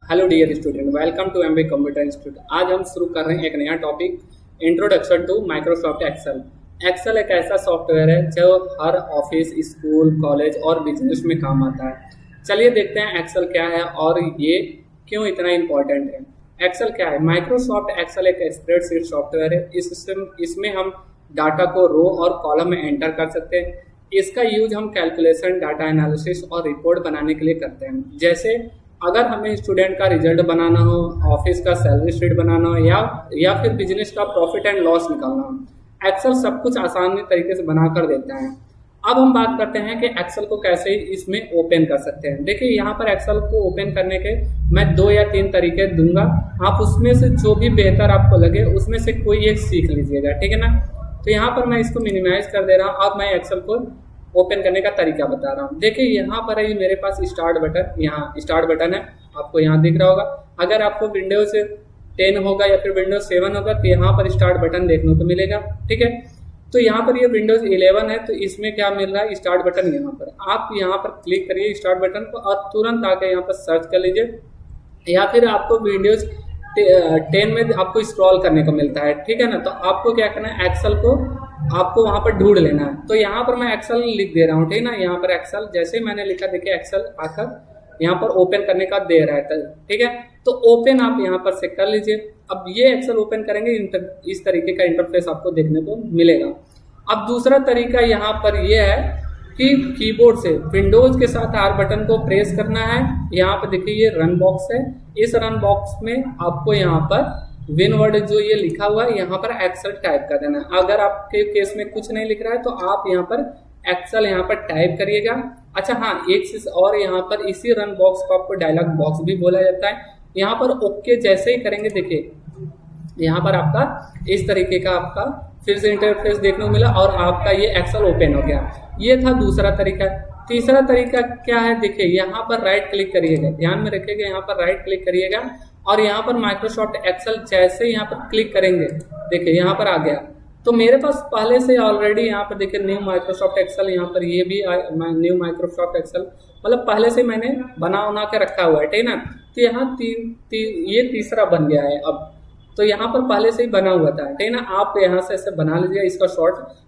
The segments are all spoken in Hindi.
Hello dear student, welcome to MB computer institute. आज हम शुरू कर रहे हैं एक नया topic, introduction to Microsoft Excel. Excel एक ऐसा सॉफ्टवेयर है जो हर ऑफिस, स्कूल, कॉलेज और बिजनेस में काम आता है। चलिए देखते हैं एक्सेल क्या है और ये क्यों इतना इम्पोर्टेंट है। एक्सेल क्या है? माइक्रोसॉफ्ट एक्सेल एक स्प्रेडशीट सॉफ्टवेयर है। इसमें हम डाटा को रो और कॉलम में एंटर कर सकते हैं। इसका यूज हम कैलकुलेशन, डाटा एनालिसिस और रिपोर्ट बनाने के लिए करते हैं। जैसे अगर हमें स्टूडेंट का रिजल्ट बनाना हो, ऑफिस का सैलरी शीट बनाना हो या फिर बिजनेस का प्रॉफिट एंड लॉस निकालना हो, एक्सेल सब कुछ आसानी तरीके से बना कर देता है। अब हम बात करते हैं कि एक्सेल को कैसे इसमें ओपन कर सकते हैं। देखिए यहाँ पर एक्सेल को ओपन करने के मैं 2 या 3 तरीके दूंगा। आप उसमें से जो भी बेहतर आपको लगे उसमें से कोई एक सीख लीजिएगा, ठीक है ना। तो यहाँ पर मैं इसको मिनिमाइज कर दे रहा हूँ। अब मैं एक्सेल को ओपन करने का तरीका बता रहा हूँ। देखिए यहाँ पर है मेरे पास स्टार्ट बटन, यहाँ स्टार्ट बटन है, आपको यहाँ दिख रहा होगा। अगर आपको विंडोज 10 होगा या फिर विंडोज 7 होगा तो यहाँ पर स्टार्ट बटन देखने को मिलेगा, ठीक है। तो यहाँ पर ये विंडोज 11 है तो इसमें क्या मिल रहा है, स्टार्ट बटन। यहाँ पर आप यहाँ पर क्लिक करिए स्टार्ट बटन को और तुरंत आके यहाँ पर सर्च कर लीजिए, या फिर आपको विंडोज 10 में आपको स्क्रॉल करने को मिलता है, ठीक है ना। तो आपको क्या करना है, एक्सेल को आपको वहां पर ढूंढ लेना है। तो यहाँ पर मैं एक्सेल लिख दे रहा हूँ, ठीक है ना। यहाँ पर एक्सेल जैसे मैंने लिखा, देखिए एक्सेल आकर यहाँ पर ओपन करने का दे रहा है, ठीक है। तो ओपन आप यहाँ पर से कर लीजिए। अब ये एक्सेल ओपन करेंगे, इस तरीके का इंटरफेस आपको देखने को मिलेगा। अब दूसरा तरीका यहाँ पर यह है कि कीबोर्ड से विंडोज के साथ आर बटन को प्रेस करना है। यहाँ पर देखिए ये रन बॉक्स है, इस रन बॉक्स में आपको यहाँ पर विन वर्ड जो ये लिखा हुआ है यहाँ पर एक्सेल टाइप कर देना है। अगर आपके केस में कुछ नहीं लिख रहा है तो आप यहाँ पर एक्सेल यहाँ पर टाइप करिएगा। अच्छा हाँ, एक चीज और, यहाँ पर इसी रन बॉक्स को आपको डायलॉग बॉक्स भी बोला जाता है। यहाँ पर ओके जैसे ही करेंगे, देखिए यहाँ पर आपका इस तरीके का आपका फिर से इंटरफेस देखने को मिला और आपका ये एक्सेल ओपन हो गया। ये था दूसरा तरीका। तीसरा तरीका क्या है, देखिए यहाँ पर राइट क्लिक करिएगा, ध्यान में रखिएगा, यहाँ पर राइट क्लिक करिएगा और यहाँ पर माइक्रोसॉफ्ट एक्सेल जैसे यहाँ पर क्लिक करेंगे, देखिए यहाँ पर आ गया। तो मेरे पास पहले से ऑलरेडी यहाँ पर देखिए न्यू माइक्रोसॉफ्ट एक्सेल, यहाँ पर ये भी न्यू माइक्रोसॉफ्ट एक्सेल, मतलब पहले से मैंने बना के रखा हुआ है, ठीक है ना। तो यहाँ ये तीसरा बन गया है अब। तो यहाँ पर पहले से ही बना हुआ था, ठीक है ना। आप यहाँ से ऐसे बना लीजिएगा, इसका शॉर्टकट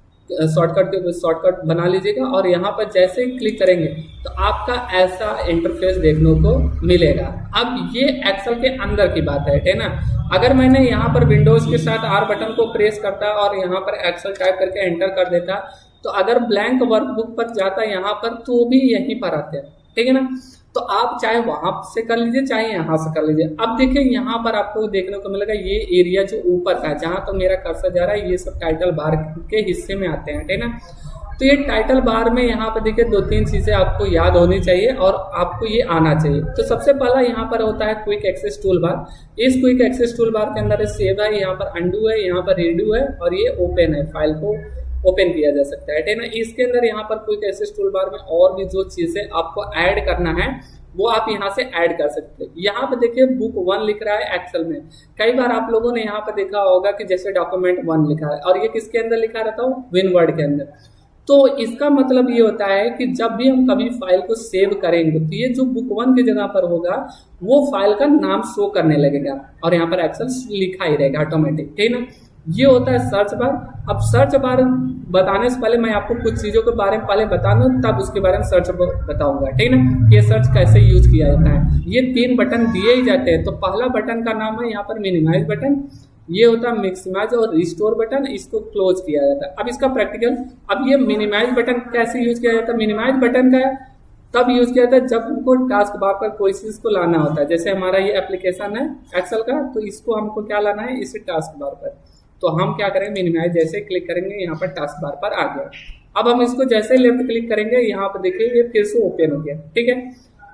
बना लीजिएगा और यहाँ पर जैसे ही क्लिक करेंगे तो आपका ऐसा इंटरफेस देखने को मिलेगा। अब ये एक्सेल के अंदर की बात है, ठीक है ना। अगर मैंने यहाँ पर विंडोज के साथ आर बटन को प्रेस करता और यहाँ पर एक्सेल टाइप करके एंटर कर देता, तो अगर ब्लैंक वर्कबुक पर जाता यहाँ पर तो भी यहीं पर आते हैं, ठीक है ना। तो आप चाहे वहां से कर लीजिए चाहे यहाँ से कर लीजिए। अब देखिए यहाँ पर आपको देखने को मिलेगा ये एरिया जो ऊपर था, जहां तो मेरा कर्सर जा रहा है, ये सब टाइटल बार के हिस्से में आते हैं, ठीक है ना। तो ये टाइटल बार में यहाँ पर देखिए 2-3 चीजें आपको याद होनी चाहिए और आपको ये आना चाहिए। तो सबसे पहला यहाँ पर होता है क्विक एक्सेस टूल बार। इस क्विक एक्सेस टूल बार के अंदर सेव है, यहाँ पर अंडू है, यहाँ पर रीडू है और ये ओपन है, फाइल को ओपन किया जा सकता है, ठीक है ना। इसके अंदर यहाँ पर क्विक एक्सेस टूल बार में और भी जो चीजें आपको ऐड करना है वो आप यहाँ से ऐड कर सकते हैं। यहाँ पे देखिए बुक 1 लिख रहा है एक्सेल में। कई बार आप लोगों ने यहाँ पे देखा होगा कि जैसे डॉक्यूमेंट 1 लिखा है और ये किसके अंदर लिखा रहता है, विनवर्ड के अंदर। तो इसका मतलब ये होता है कि जब भी हम कभी फाइल को सेव करेंगे तो ये जो बुक 1 की जगह पर होगा वो फाइल का नाम शो करने लगेगा और यहाँ पर एक्सेल लिखा ही रहेगा ऑटोमेटिक, ठीक है ना। ये होता है सर्च बार। अब सर्च बार बताने से पहले मैं आपको कुछ चीजों के बारे में पहले बता दूं, तब उसके बारे में सर्च बताऊंगा, ठीक है ना। ये सर्च कैसे यूज किया जाता है। ये 3 बटन दिए ही जाते हैं। तो पहला बटन का नाम है यहाँ पर मिनिमाइज बटन, ये होता है मैक्सिमाइज और रिस्टोर बटन, इसको क्लोज किया जाता है। अब इसका प्रैक्टिकल, अब ये मिनिमाइज बटन कैसे यूज किया जाता है। मिनिमाइज बटन का तब यूज किया जाता है जब हमको टास्क बार पर कोई चीज को लाना होता है। जैसे हमारा ये एप्लीकेशन है एक्सेल का, तो इसको हमको क्या लाना है, इसे टास्क बार पर। तो हम क्या करेंगे, मिनिमाइज जैसे क्लिक करेंगे यहाँ पर टास्क बार पर आ गया। अब हम इसको जैसे लेफ्ट क्लिक करेंगे यहाँ पर देखिए ये फिर से ओपन हो गया, ठीक है।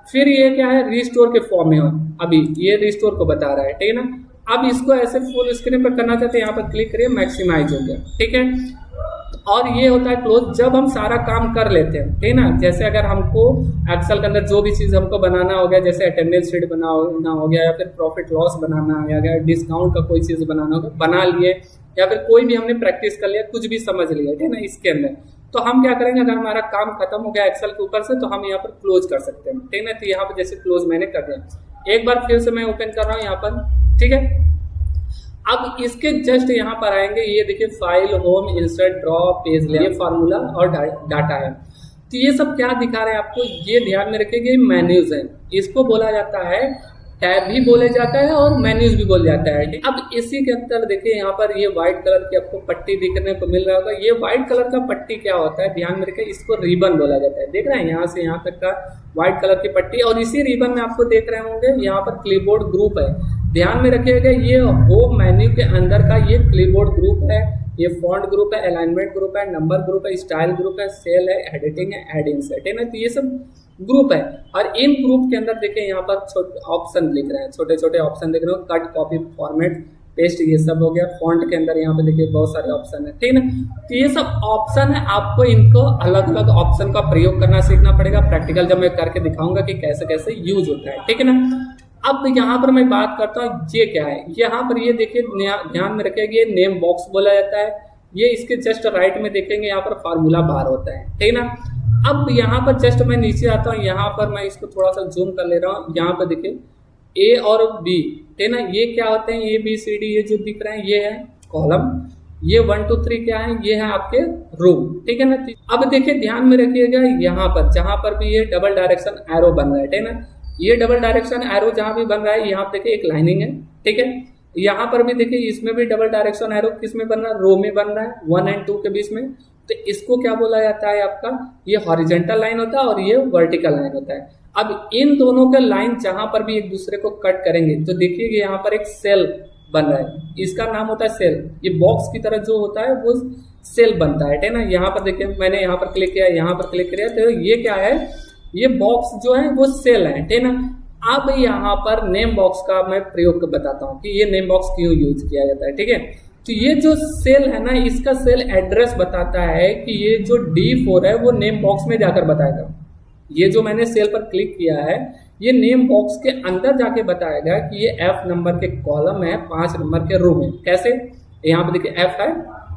फिर ये क्या है, रिस्टोर के फॉर्म में हो, अभी ये रिस्टोर को बता रहा है, ठीक है ना। अब इसको ऐसे फुल स्क्रीन पर करना चाहते हैं, यहाँ पर क्लिक करिए, मैक्सिमाइज हो गया, ठीक है। और ये होता है क्लोज जब हम सारा काम कर लेते हैं, ठीक है ना। जैसे अगर हमको एक्सेल के अंदर जो भी चीज हमको बनाना हो गया, जैसे अटेंडेंस शीट बनाना हो गया या फिर प्रॉफिट लॉस बनाना हो गया, डिस्काउंट का कोई चीज बनाना होगा, बना लिए, या फिर कोई भी हमने प्रैक्टिस कर लिया, कुछ भी समझ लिया, ठीक है ना। इसके अंदर तो हम क्या करेंगे, अगर हमारा काम खत्म हो गया एक्सेल के ऊपर से तो हम यहाँ पर क्लोज कर सकते हैं, ठीक है ना। तो यहाँ पर जैसे क्लोज मैंने कर दिया। एक बार फिर से मैं ओपन कर रहा हूँ यहाँ पर, ठीक है। अब इसके जस्ट यहाँ पर आएंगे, ये देखिए file, home, insert, draw, page, ये फार्मूला और डाटा है। तो ये सब क्या दिखा रहे हैं आपको, ये ध्यान में रखिएगा, ये मेन्यूज है, इसको बोला जाता है टैब भी बोले जाता है और मेन्यूज भी बोल जाता है। अब इसी के अंदर देखिए यहाँ पर ये व्हाइट कलर की आपको पट्टी दिखने को मिल रहा होगा। ये व्हाइट कलर का पट्टी क्या होता है, ध्यान में रखिए, इसको रिबन बोला जाता है। देख रहे हैं यहाँ से यहाँ तक का व्हाइट कलर की पट्टी, और इसी रिबन में आपको देख रहे होंगे यहाँ पर क्लीबोर्ड ग्रुप है। ध्यान में रखिएगा, ये होम मेन्यू के अंदर का ये क्लीबोर्ड ग्रुप है, ये फॉन्ट ग्रुप है, अलाइनमेंट ग्रुप है, नंबर ग्रुप है, स्टाइल ग्रुप है, सेल है, एडिटिंग है, एड इंसर्ट है ना। तो ये सब ग्रुप है, और इन ग्रुप के अंदर देखिए यहाँ पर छोटे ऑप्शन लिख रहे हैं, छोटे छोटे ऑप्शन देख रहे हो, कट, कॉपी, फॉर्मेट, पेस्ट, ये सब हो गया। फॉन्ट के अंदर यहाँ पे देखिए बहुत सारे ऑप्शन है, ठीक है ना। तो ये सब ऑप्शन है, आपको इनको अलग अलग ऑप्शन का प्रयोग करना सीखना पड़ेगा। प्रैक्टिकल जब मैं करके दिखाऊंगा कि कैसे कैसे यूज होता है, ठीक है ना। अब यहाँ पर मैं बात करता हूँ, ये क्या है, यहाँ पर ये देखिए ध्यान में रखेंगे, ये नेम बॉक्स बोला जाता है। ये इसके जस्ट राइट में देखेंगे यहाँ पर फार्मूला बार होता है, ठीक है ना। अब यहाँ पर जस्ट मैं नीचे आता हूँ, यहाँ पर मैं इसको थोड़ा सा जूम कर ले रहा हूँ। यहाँ पर देखिए ए और बी, ठीक है ना, ये क्या होते हैं, ए बी सी डी, ये जो दिख रहे हैं ये है कॉलम, ये 1 2 3 क्या है, ये है आपके रो, ठीक है ना। अब देखिए ध्यान में रखिएगा, यहाँ पर जहां पर भी ये डबल डायरेक्शन एरो बन रहा है, ठीक है ना, ये डबल डायरेक्शन एरो जहां भी बन रहा है, यहाँ देखिए एक लाइनिंग है, ठीक है। यहाँ पर भी देखिए इसमें भी डबल डायरेक्शन एरो किस में बन रहा है, रो में बन रहा है, 1 और 2 के बीच में। तो इसको क्या बोला जाता है आपका, ये हॉरिजॉन्टल लाइन होता है और ये वर्टिकल लाइन होता है। अब इन दोनों का लाइन जहां पर भी एक दूसरे को कट करेंगे तो देखिए यहाँ पर एक सेल बन रहा है, इसका नाम होता है सेल। ये बॉक्स की तरह जो होता है वो सेल बनता है, ठीक है ना। यहाँ पर देखिए मैंने यहाँ पर क्लिक किया, यहाँ पर क्लिक किया, तो ये क्या है, ये बॉक्स जो है वो सेल है, ठीक है ना। अब यहाँ पर नेम बॉक्स का मैं प्रयोग बताता हूँ कि ये नेम बॉक्स क्यों यूज किया जाता है, ठीक है। तो ये जो सेल है ना, इसका सेल एड्रेस बताता है कि ये जो D4 है वो नेम बॉक्स में जाकर बताएगा। ये जो मैंने सेल पर क्लिक किया है, ये नेम बॉक्स के अंदर जाके बताएगा कि ये F नंबर के कॉलम है, 5 नंबर के रो में। कैसे, यहाँ पे देखिए F है,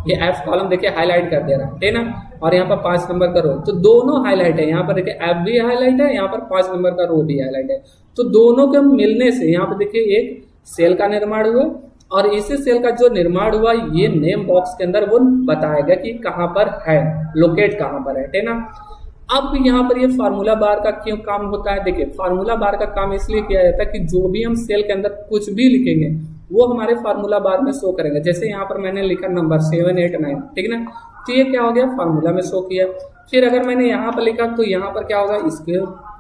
ये F कॉलम देखिए हाईलाइट कर दे रहा है, ठीक है ना, और यहाँ पर 5 नंबर का रो, तो दोनों हाईलाइट है। यहाँ पर देखिए F भी हाईलाइट है, यहाँ पर 5 नंबर का रो भी हाईलाइट है। तो दोनों के मिलने से यहाँ पे देखिए एक सेल का निर्माण हुआ, और इसी सेल का जो निर्माण हुआ ये नेम बॉक्स के अंदर वो बताएगा कि कहाँ पर है, लोकेट कहाँ पर है, ठीक है ना। अब यहाँ पर ये फार्मूला बार का क्यों काम होता है, देखिए फार्मूला बार का काम इसलिए किया जाता है कि जो भी हम सेल के अंदर कुछ भी लिखेंगे वो हमारे फार्मूला बार में शो करेंगे। जैसे यहाँ पर मैंने लिखा नंबर 7 8 9, ठीक है ना, तो ये क्या हो गया, फार्मूला में शो किया। फिर अगर मैंने यहाँ पर लिखा तो यहाँ पर क्या होगा, इसके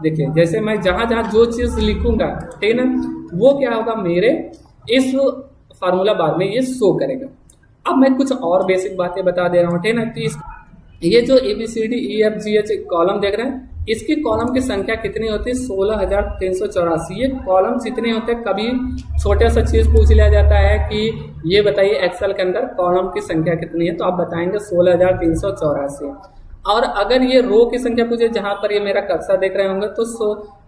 देखिए जैसे मैं जहाँ जहाँ जो चीज लिखूंगा, ठीक है ना, वो क्या होगा मेरे इस फार्मूला बार में ये शो करेगा। अब मैं कुछ और बेसिक बातें बता दे रहा हूँ, ठीक है ना। तो ये जो ABCDEFGH कॉलम देख रहे हैं, इसकी कॉलम की संख्या कितनी होती है, 16,384। ये कॉलम जितने होते हैं, कभी छोटा सा चीज पूछ लिया जाता है कि ये बताइए एक्सेल के अंदर कॉलम की संख्या कितनी है, तो आप बताएंगे 16,384। और अगर ये रो की संख्या पूछे, जहां पर ये मेरा कर्सर देख रहे होंगे, तो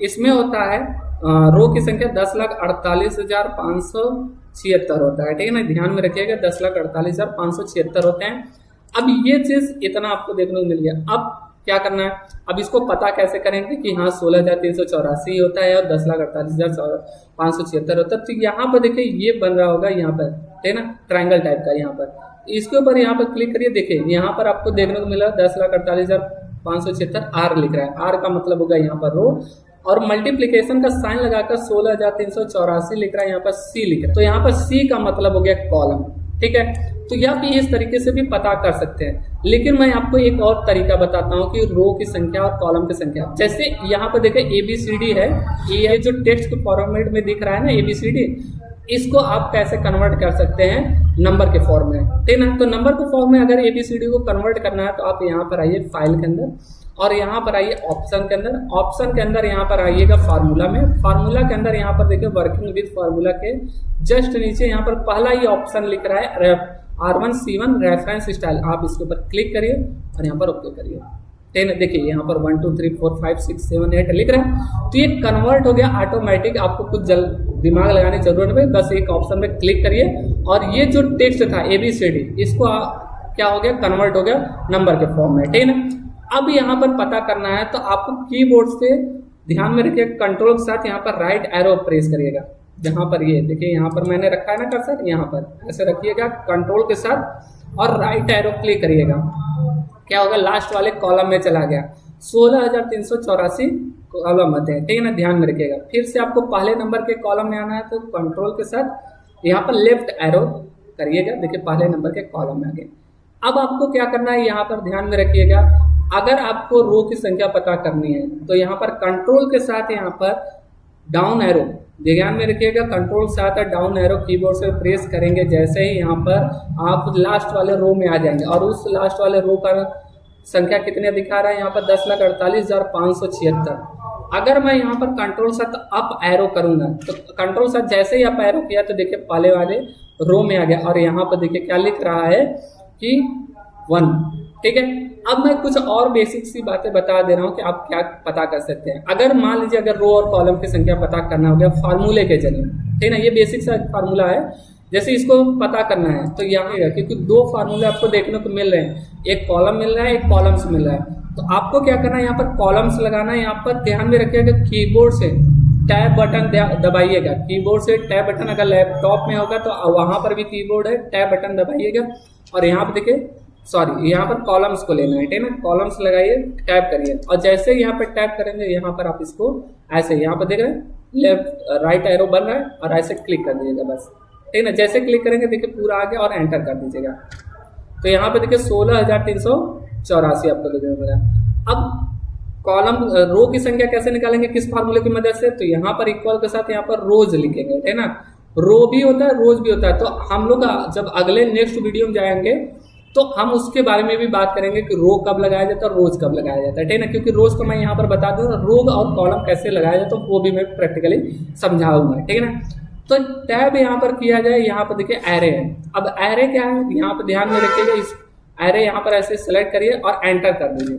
इसमें होता है रो की संख्या 10,48,576 होता है, ठीक है ना। ध्यान में रखिएगा 10,48,576 होते हैं। अब ये चीज इतना आपको देखने को मिल गया। अब क्या करना है, अब इसको पता कैसे करेंगे कि हाँ 16,384 होता है और 10,48,576 होता है। तो यहाँ पर देखिए ये बन रहा होगा यहाँ पर, ठीक है ना, ट्रायंगल टाइप का। यहाँ पर इसके ऊपर यहाँ पर क्लिक करिए, देखिए यहाँ पर आपको देखने को मिला 10,48,576 R लिख रहा है। R का मतलब होगा यहाँ पर रो, और मल्टीप्लीकेशन का साइन लगाकर 16,384 लिख रहा है, यहाँ पर C लिख रहा है, तो यहाँ पर C का मतलब हो गया कॉलम, ठीक है। तो यह भी इस तरीके से भी पता कर सकते हैं। लेकिन मैं आपको एक और तरीका बताता हूँ कि रो की संख्या और कॉलम की संख्या। जैसे यहाँ पर देखिए ABCD है, ये जो टेक्स्ट के फॉर्मेट में दिख रहा है ना ABCD, इसको आप कैसे कन्वर्ट कर सकते हैं नंबर के फॉर्म में, ठीक है ना। तो नंबर के फॉर्म में अगर ABCD को कन्वर्ट करना है तो आप यहाँ पर आइए फाइल के अंदर, और यहाँ पर आइए ऑप्शन के अंदर। ऑप्शन के अंदर यहाँ पर आइएगा फार्मूला में। फार्मूला के अंदर यहाँ पर देखिए वर्किंग विद फार्मूला के जस्ट नीचे यहाँ पर पहला ही ऑप्शन लिख रहा है R1C1 रेफरेंस स्टाइल। आप इसके ऊपर क्लिक करिए और यहाँ पर ओके करिए, ठीक है। देखिए यहाँ पर 1 2 3 4 5 6 7 8 लिख रहा है, तो ये कन्वर्ट हो गया ऑटोमेटिक। आपको कुछ दिमाग लगाने की जरूरत नहीं, बस एक ऑप्शन में क्लिक करिए और ये जो टेक्स्ट था ABCD, इसको क्या हो गया, कन्वर्ट हो गया नंबर के फॉर्म में, ठीक है ना। अब यहाँ पर पता करना है तो आपको कीबोर्ड से ध्यान में रखिए कंट्रोल के साथ यहाँ पर राइट एरो प्रेस करिएगा। जहाँ पर ये देखिए यहाँ पर मैंने रखा है ना कर्सर, यहाँ पर ऐसे रखिएगा कंट्रोल के साथ और राइट एरो क्लिक करिएगा। क्या होगा, लास्ट वाले कॉलम में चला गया। 16,384 कॉलम होते हैं, ठीक है ना, ध्यान में रखिएगा। फिर से आपको पहले नंबर के कॉलम में आना है तो कंट्रोल के साथ यहाँ पर लेफ्ट एरो करिएगा। देखिए पहले नंबर के कॉलम में आ गए। अब आपको क्या करना है, यहाँ पर ध्यान में रखिएगा, अगर आपको रो की संख्या पता करनी है तो यहाँ पर कंट्रोल के साथ यहाँ पर डाउन एरो, ध्यान में रखिएगा, कंट्रोल के साथ डाउन एरो कीबोर्ड से प्रेस करेंगे। जैसे ही यहाँ पर आप लास्ट वाले रो में आ जाएंगे और उस लास्ट वाले रो का संख्या कितने दिखा रहा है, यहाँ पर 10,48,576। अगर मैं यहाँ पर कंट्रोल साथ अप एरो करूंगा तो कंट्रोल साथ जैसे ही अप एरो किया तो देखिए पहले वाले रो में आ गया और यहाँ पर देखिए क्या लिख रहा है कि 1, ठीक है। अब मैं कुछ और बेसिक सी बातें बता दे रहा हूँ कि आप क्या पता कर सकते हैं। अगर मान लीजिए अगर रो और कॉलम की संख्या पता करना हो गया फार्मूले के जरिए, ठीक है ना, ये बेसिक सा फार्मूला है। जैसे इसको पता करना है तो यहाँ है क्योंकि 2 फार्मूले आपको देखने को मिल रहे हैं, एक कॉलम मिल रहा है, एक कॉलम्स मिल रहा है। तो आपको क्या करना है, यहाँ पर कॉलम्स लगाना है। यहाँ पर ध्यान में रखिएगा कीबोर्ड से टैब बटन दबाइएगा। कीबोर्ड से टैब बटन, अगर लैपटॉप में होगा तो वहां पर भी कीबोर्ड है, टैब बटन दबाइएगा और यहाँ पर देखिए यहाँ पर कॉलम्स को लेना है, ठीक है ना, कॉलम्स लगाइए, टैप करिए और जैसे यहाँ पर टैप करेंगे यहाँ पर आप इसको ऐसे यहाँ पर देख रहे हैं लेफ्ट राइट एरो बन रहा है और ऐसे क्लिक कर दीजिएगा बस, ठीक है ना। जैसे क्लिक करेंगे देखिए पूरा आ गया और एंटर कर दीजिएगा। तो यहाँ पे देखिए 16,384 आपको देखने को मिला। अब कॉलम रो की संख्या कैसे निकालेंगे, किस फार्मूले की मदद से, तो यहाँ पर इक्वल के साथ यहाँ पर रोज लिखेंगे, ठीक है ना। रो भी होता है, रोज भी होता है। तो हम लोग जब अगले नेक्स्ट वीडियो में जाएंगे तो हम उसके बारे में भी बात करेंगे कि रो कब लगाया जाता है और रोज कब लगाया जाता है, ठीक है ना। क्योंकि रोज तो मैं यहाँ पर बता दूँ, रो और कॉलम कैसे लगाया जाता है तो वो भी मैं प्रैक्टिकली समझाऊंगा, ठीक है ना। तो टैब यहाँ पर किया जाए, यहाँ पर देखिए एरे है। अब एरे क्या है, यहाँ पर ध्यान में रखिएगा, इस एरे यहाँ पर ऐसे सेलेक्ट करिए और एंटर कर दीजिए।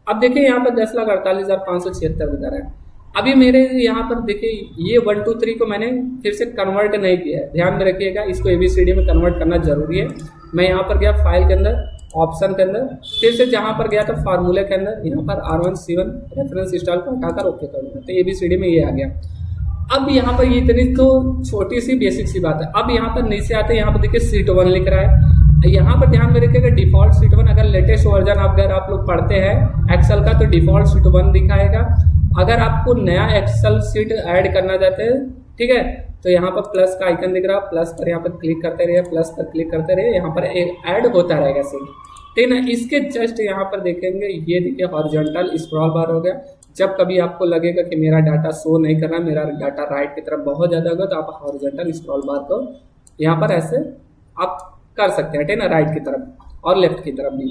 अब देखिए यहाँ पर 10,48,576 दिखा रहा है। अभी मेरे यहाँ पर देखिए ये 1 2 3 को मैंने फिर से कन्वर्ट नहीं किया है, ध्यान में रखिएगा, इसको ABCD में कन्वर्ट करना जरूरी है। मैं यहाँ पर गया फाइल के अंदर, ऑप्शन के अंदर, फिर से जहाँ पर गया था फार्मूले के अंदर, यहाँ पर R1C1 रेफरेंस इंस्टॉल को हटाकर ओके कर दूंगा तो ABCD में ये आ गया। अब यहाँ पर ये इतनी तो छोटी सी बेसिक सी बात है। अब यहाँ पर नीचे आते हैं, यहाँ पर देखिए शीट 1 लिख रहा है। यहाँ पर ध्यान में रखिएगा डिफॉल्ट शीट 1, अगर लेटेस्ट वर्जन अगर आप लोग पढ़ते हैं एक्सेल का तो डिफॉल्ट शीट 1 दिखाएगा। अगर आपको नया एक्सेल शीट ऐड करना चाहते हैं, ठीक है, तो यहाँ पर प्लस का आइकन दिख रहा है, प्लस पर यहाँ पर क्लिक करते रहिए, प्लस पर क्लिक करते रहिए, यहाँ पर ऐड होता रहेगा शीट, ठीक है ना। इसके जस्ट यहाँ पर देखेंगे, ये देखिए हॉरिजॉन्टल स्क्रॉल बार हो गया। जब कभी आपको लगेगा कि मेरा डाटा शो नहीं कर रहा, मेरा डाटा राइट की तरफ बहुत ज़्यादा होगा, तो आप हॉरिजॉन्टल स्क्रॉल बार को यहाँ पर ऐसे आप कर सकते हैं, ठीक है ना, राइट की तरफ और लेफ्ट की तरफ भी।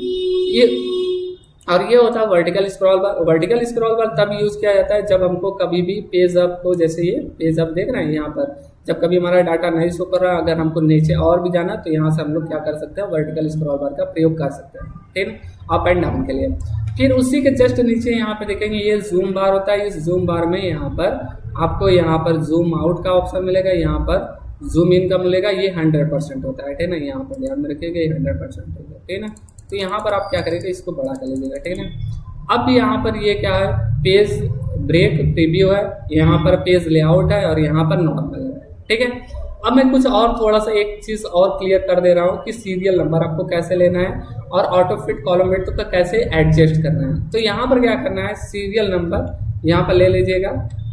ये होता है वर्टिकल स्क्रॉल बार। वर्टिकल स्क्रॉल बार तब यूज़ किया जाता है जब हमको कभी भी पेज अप को, जैसे ये पेज अप देख रहे हैं यहाँ पर, जब कभी हमारा डाटा नहीं शो कर रहा, अगर हमको नीचे और भी जाना तो यहाँ से हम लोग क्या कर सकते हैं, वर्टिकल स्क्रॉल बार का प्रयोग कर सकते हैं, ठीक है, अप एंड डाउन के लिए। फिर उसी के जस्ट नीचे यहाँ पे देखेंगे ये जूम बार होता है। इस जूम बार में यहाँ पर आपको यहाँ पर जूम आउट का ऑप्शन मिलेगा, यहाँ पर जूम इन का मिलेगा, ये 100% होता है, ठीक है ना। यहाँ पर ध्यान में रखिएगा ये 100% होगा, ठीक है ना। तो यहाँ पर आप क्या करेंगे, इसको बड़ा कर लीजिएगा, ठीक है ना। अब यहाँ पर ये क्या है, पेज ब्रेक प्रीव्यू है, यहाँ पर पेज लेआउट है और यहाँ पर नॉर्मल है, ठीक है। अब मैं कुछ और थोड़ा सा एक चीज़ और क्लियर कर दे रहा हूँ कि सीरियल नंबर आपको कैसे लेना है और ऑटो फिट कॉलम वेट तो कैसे एडजस्ट करना है। तो यहाँ पर क्या करना है, सीरियल नंबर यहाँ पर ले लीजिएगा,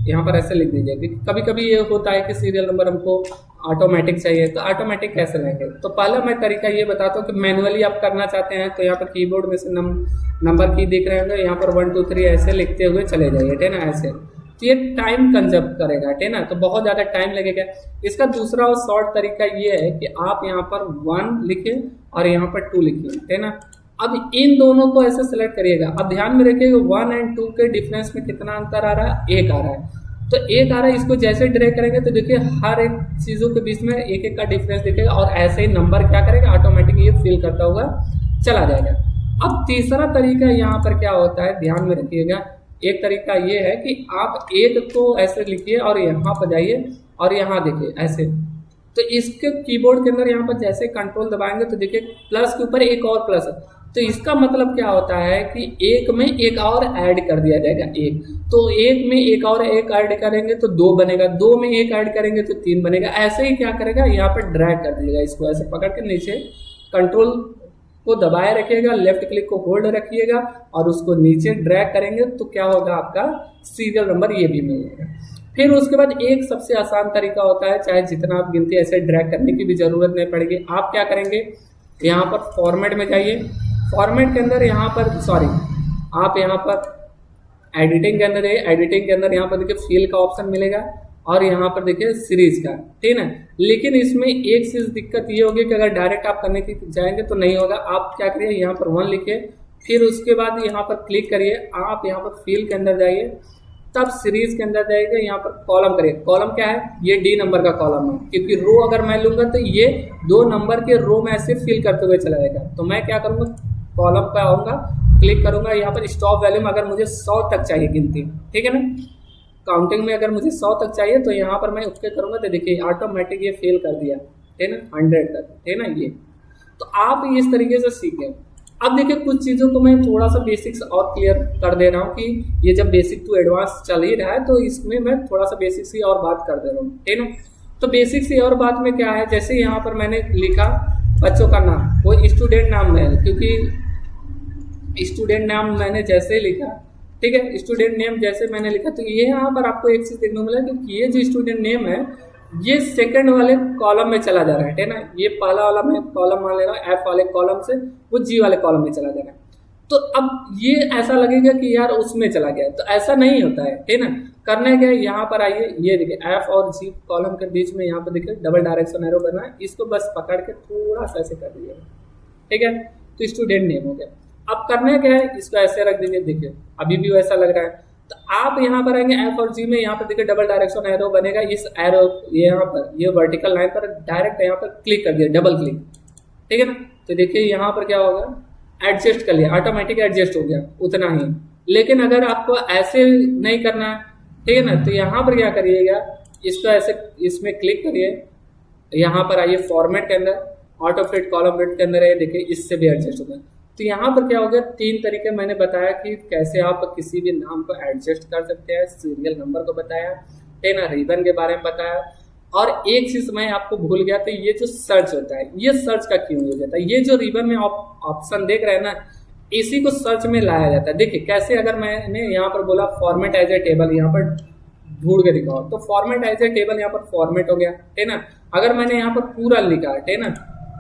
यहाँ पर ऐसे लिख दीजिएगा। कभी कभी ये होता है कि सीरियल नंबर हमको ऑटोमेटिक चाहिए, तो ऑटोमेटिक कैसे लेंगे, तो पहला मैं तरीका ये बताता हूँ कि मैनुअली आप करना चाहते हैं तो यहाँ पर कीबोर्ड में से नंबर की दिख रहे होंगे, यहाँ पर 1 2 3 ऐसे लिखते हुए चले जाइए, ठीक है ना, ऐसे। तो ये टाइम कंजर्व करेगा, ठीक है ना, तो बहुत ज़्यादा टाइम लगेगा। इसका दूसरा और शॉर्ट तरीका ये है कि आप यहाँ पर 1 लिखिए और यहाँ पर 2 लिखिए, ठीक है ना। अब इन दोनों को ऐसे सेलेक्ट करिएगा। अब ध्यान में रखिएगा 1 और 2 के डिफरेंस में कितना अंतर आ रहा है, 1 आ रहा है। तो 1 आ रहा है, इसको जैसे ड्रैग करेंगे तो देखिए हर एक चीज़ों के बीच में 1 का डिफरेंस दिखेगा और ऐसे ही नंबर क्या करेगा, ऑटोमेटिक ये फिल करता हुआ चला जाएगा। अब तीसरा तरीका यहाँ पर क्या होता है, ध्यान में रखिएगा। एक तरीका ये है कि आप 1 को ऐसे लिखिए और यहाँ पर जाइए और यहाँ देखिए ऐसे। तो इसके कीबोर्ड के अंदर यहाँ पर जैसे कंट्रोल दबाएंगे तो देखिए प्लस के ऊपर एक और प्लस है, तो इसका मतलब क्या होता है कि एक में एक और ऐड कर दिया जाएगा एक, तो एक में एक और एक ऐड करेंगे तो दो बनेगा, दो में एक ऐड करेंगे तो तीन बनेगा। ऐसे ही क्या करेगा, यहाँ पर ड्रैग कर दीजिएगा, इसको ऐसे पकड़ के नीचे कंट्रोल को दबाए रखिएगा, लेफ्ट क्लिक को होल्ड रखिएगा और उसको नीचे ड्रैग करेंगे तो क्या होगा, आपका सीरियल नंबर ये भी मिलेगा। फिर उसके बाद एक सबसे आसान तरीका होता है, चाहे जितना आप गिनती ऐसे ड्रैग करने की भी जरूरत नहीं पड़ेगी। आप क्या करेंगे, यहाँ पर फॉर्मेट में जाइए, फॉर्मेट के अंदर यहाँ पर आप यहाँ पर एडिटिंग के अंदर है, एडिटिंग के अंदर यहाँ पर देखिए फील का ऑप्शन मिलेगा और यहाँ पर देखिए सीरीज का, ठीक है। लेकिन इसमें एक चीज दिक्कत ये होगी कि अगर डायरेक्ट आप करने की जाएंगे तो नहीं होगा। आप क्या करिए, यहाँ पर 1 लिखिए, फिर उसके बाद यहाँ पर क्लिक करिए, आप यहाँ पर फील के अंदर जाइए, तब सीरीज के अंदर जाएगा, यहाँ पर कॉलम करिए। कॉलम क्या है, ये डी नंबर का कॉलम है, क्योंकि रो अगर मैं लूंगा तो ये 2 नंबर के रो में ऐसे फिल करते हुए चला जाएगा। तो मैं क्या करूंगा, कॉलम पे आऊंगा, क्लिक करूंगा, यहाँ पर स्टॉप वैल्यू में अगर मुझे 100 तक चाहिए गिनती, ठीक है ना, काउंटिंग में अगर मुझे 100 तक चाहिए तो यहाँ पर मैं ओके करूंगा तो देखिए ऑटोमेटिक ये फिल कर दिया, ठीक है ना, 100 तक, ठीक है ना। ये तो आप इस तरीके से सीखें। अब देखिए कुछ चीज़ों को मैं थोड़ा सा बेसिक्स और क्लियर कर दे रहा हूँ कि ये जब बेसिक टू एडवांस चल ही रहा है तो इसमें मैं थोड़ा सा बेसिक्स की और बात कर दे रहा हूँ, ठीक है ना। तो बेसिक्स की और बात में क्या है, जैसे यहाँ पर मैंने लिखा बच्चों का नाम, वो स्टूडेंट नाम है, क्योंकि स्टूडेंट नाम मैंने जैसे लिखा, ठीक है, स्टूडेंट नेम जैसे मैंने लिखा, तो ये यहाँ पर आपको एक चीज़ देखने को मिला कि ये जो स्टूडेंट नेम है ये सेकंड वाले कॉलम में चला जा रहा है, ठीक है ना। ये पहला वाला मैं कॉलम मान ले रहा हूँ, एफ वाले कॉलम से वो जी वाले कॉलम में चला जा रहा है। तो अब ये ऐसा लगेगा कि यार उसमें चला गया, तो ऐसा नहीं होता है, ठीक है ना। करना क्या है, यहाँ पर आइए, ये देखिए एफ और जी कॉलम के बीच में यहाँ पर देखिए डबल डायरेक्शन एरो करना है, इसको बस पकड़ के थोड़ा सा ऐसे कर दीजिएगा, ठीक है। तो स्टूडेंट नेम हो गया। अब करना क्या है, इसको ऐसे रख दीजिए, देखिए अभी भी वैसा लग रहा है। तो आप यहाँ पर आएंगे एफ और जी में, यहाँ पर देखिए डबल डायरेक्शन एरो बनेगा, इस एरो यहाँ पर ये वर्टिकल लाइन पर डायरेक्ट यहाँ पर क्लिक कर दिया, डबल क्लिक, ठीक है ना। तो देखिए यहाँ पर क्या होगा, एडजस्ट कर लिया, ऑटोमेटिक एडजस्ट हो गया, उतना ही। लेकिन अगर आपको ऐसे नहीं करना है, ठीक है ना, तो यहाँ पर क्या करिएगा, इसको ऐसे इसमें क्लिक करिए, यहाँ पर आइए फॉर्मेट के अंदर, ऑटो फिट कॉलम फिट के अंदर है, देखिए इससे भी एडजस्ट हो गया। तो यहाँ पर क्या हो गया, 3 तरीके मैंने बताया कि कैसे आप किसी भी नाम को एडजस्ट कर सकते हैं, सीरियल नंबर को बताया, ठीक है ना, रिबन के बारे में बताया। और एक चीज मैं आपको भूल गया, तो ये जो सर्च होता है, ये सर्च का क्यों हो जाता है, ये जो रिबन में ऑप्शन देख रहे हैं ना, इसी को सर्च में लाया जाता है। देखिए कैसे, अगर मैंने यहाँ पर बोला फॉर्मेट एज ए टेबल, यहाँ पर ढूंढ के दिखाओ, तो फॉर्मेट एज ए टेबल यहाँ पर फॉर्मेट हो गया, ठीक है ना। अगर मैंने यहाँ पर पूरा लिखा, ठीक है ना,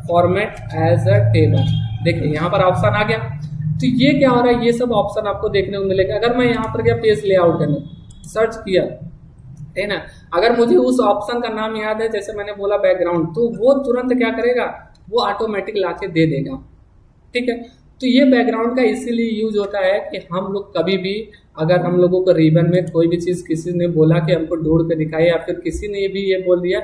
फॉर्मेट एज अ टेबल, देखिए यहाँ पर ऑप्शन आ गया। तो ये क्या हो रहा है, ये सब ऑप्शन आपको देखने को मिलेगा। अगर मैं यहाँ पर गया पेज लेआउट करने, सर्च किया, है ना, अगर मुझे उस ऑप्शन का नाम याद है, जैसे मैंने बोला बैकग्राउंड, तो वो तुरंत क्या करेगा, वो ऑटोमेटिक लाके दे देगा, ठीक है। तो ये बैकग्राउंड का इसीलिए यूज होता है कि हम लोग कभी भी, अगर हम लोगों को रिबन में कोई भी चीज़ किसी ने बोला कि हमको ढूंढ के दिखाए, या फिर किसी ने भी ये बोल दिया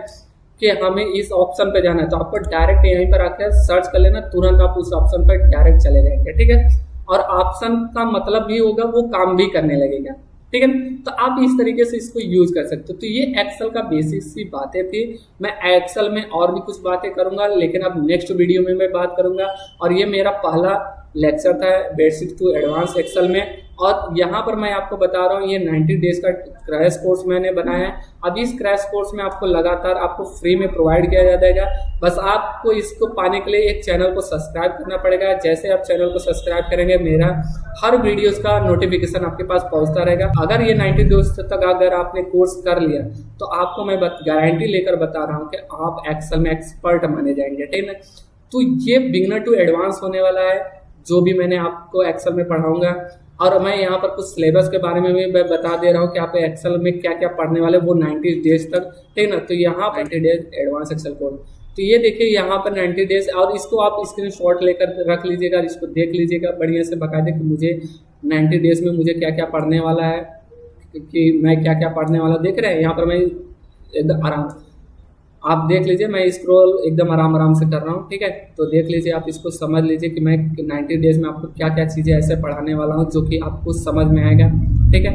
कि हमें इस ऑप्शन पे जाना है, तो आपको डायरेक्ट यहीं पर आकर सर्च कर लेना, तुरंत आप उस ऑप्शन पर डायरेक्ट चले जाएंगे, ठीक है। और ऑप्शन का मतलब भी होगा, वो काम भी करने लगेगा, ठीक है। तो आप इस तरीके से इसको यूज कर सकते हो। तो ये एक्सेल का बेसिक सी बातें थी। मैं एक्सेल में और भी कुछ बातें करूंगा, लेकिन अब नेक्स्ट वीडियो में मैं बात करूंगा। और ये मेरा पहला लेक्चर था बेसिक टू एडवांस एक्सेल में, और यहाँ पर मैं आपको बता रहा हूँ ये 90 डेज का क्रैश कोर्स मैंने बनाया है। अब इस क्रैश कोर्स में आपको लगातार आपको फ्री में प्रोवाइड किया जाएगा। बस आपको इसको पाने के लिए एक चैनल को सब्सक्राइब करना पड़ेगा। जैसे आप चैनल को सब्सक्राइब करेंगे, मेरा हर वीडियोस का नोटिफिकेशन आपके पास पहुंचता रहेगा। अगर ये 90 डेज तक अगर आपने कोर्स कर लिया, तो आपको मैं गारंटी लेकर बता रहा हूँ कि आप एक्सेल में एक्सपर्ट माने जाएंगे, ठीक है। तो ये बिगिनर टू एडवांस होने वाला है, जो भी मैंने आपको एक्सेल में पढ़ाऊंगा। और मैं यहाँ पर कुछ सिलेबस के बारे में भी मैं बता दे रहा हूँ कि आप एक्सेल में क्या क्या पढ़ने वाले, वो 90 डेज तक, ठीक है ना। तो यहाँ 90 डेज एडवांस एक्सेल कोर्स, तो ये देखिए यहाँ पर 90 डेज, और इसको आप स्क्रीनशॉट लेकर रख लीजिएगा, इसको देख लीजिएगा बढ़िया से बकायदे कि मुझे 90 डेज में मुझे क्या क्या पढ़ने वाला है, कि मैं क्या क्या पढ़ने वाला। देख रहे हैं यहाँ पर मैं एकदम आराम, आप देख लीजिए, मैं स्क्रॉल एकदम आराम से कर रहा हूँ, ठीक है। तो देख लीजिए, आप इसको समझ लीजिए कि मैं 90 डेज में आपको क्या क्या चीज़ें ऐसे पढ़ाने वाला हूँ जो कि आपको समझ में आएगा, ठीक है।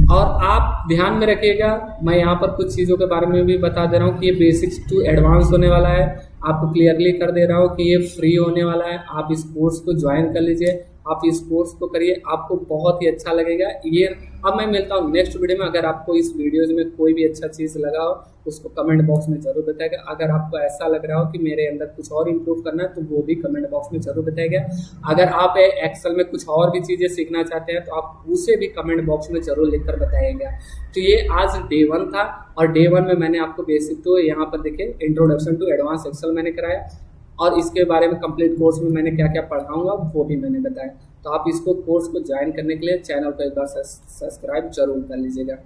और आप ध्यान में रखिएगा, मैं यहाँ पर कुछ चीज़ों के बारे में भी बता दे रहा हूँ कि ये बेसिक्स टू एडवांस होने वाला है। आपको क्लियरली कर दे रहा हूँ कि ये फ्री होने वाला है। आप इस कोर्स को ज्वाइन कर लीजिए, आप इस कोर्स को करिए, आपको बहुत ही अच्छा लगेगा ये। अब मैं मिलता हूँ नेक्स्ट वीडियो में। अगर आपको इस वीडियोज में कोई भी अच्छा चीज़ लगा हो उसको कमेंट बॉक्स में जरूर बताएगा। अगर आपको ऐसा लग रहा हो कि मेरे अंदर कुछ और इम्प्रूव करना है तो वो भी कमेंट बॉक्स में जरूर बताएगा। अगर आप एक्सेल में कुछ और भी चीज़ें सीखना चाहते हैं तो आप उसे भी कमेंट बॉक्स में जरूर लिखकर बताइएगा। तो ये आज डे 1 था, और डे 1 में मैंने आपको बेसिक तो यहाँ पर देखिए इंट्रोडक्शन टू एडवांस एक्सेल मैंने कराया, और इसके बारे में कंप्लीट कोर्स में मैंने क्या क्या पढ़ाऊंगा वो भी मैंने बताया। तो आप इसको कोर्स को ज्वाइन करने के लिए चैनल को एक बार सब्सक्राइब जरूर कर लीजिएगा।